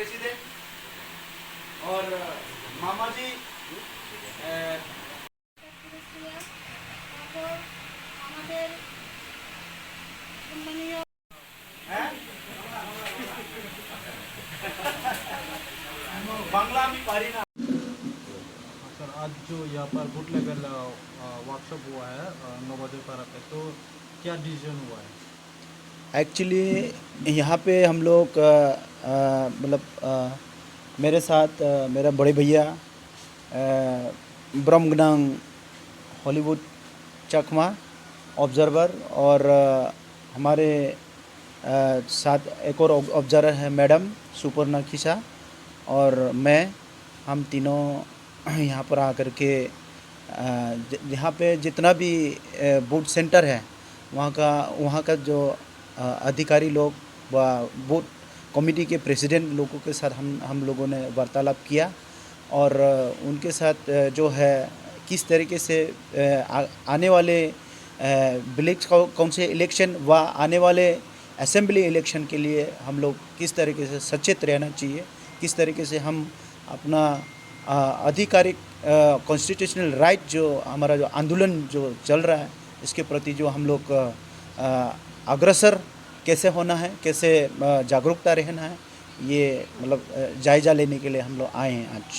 President और मामा जी बांग्ला আমি পারি না। सर आज जो यहाँ पर बूथ लेवल वर्कशॉप हुआ है नवोदय पारा पे, तो क्या डिसीजन हुआ है? एक्चुअली यहाँ पे हम लोग मतलब मेरे साथ मेरा बड़े भैया ब्रह्मगनांग हॉलीवुड चकमा ऑब्जर्वर और हमारे साथ एक और ऑब्जर्वर है मैडम सुपर्णा खिसा और मैं, हम तीनों यहाँ पर आकर के यहाँ पे जितना भी बूथ सेंटर है वहाँ का जो अधिकारी लोग व बूथ कमेटी के प्रेसिडेंट लोगों के साथ हम लोगों ने वार्तालाप किया और उनके साथ जो है किस तरीके से आने वाले विलेज काउंसिल इलेक्शन व आने वाले असेंबली इलेक्शन के लिए हम लोग किस तरीके से सचेत रहना चाहिए, किस तरीके से हम अपना आधिकारिक कॉन्स्टिट्यूशनल राइट जो हमारा जो आंदोलन जो चल रहा है इसके प्रति जो हम लोग अग्रसर कैसे होना है, कैसे जागरूकता रहना है, ये मतलब जायज़ा लेने के लिए हम लोग आए हैं आज।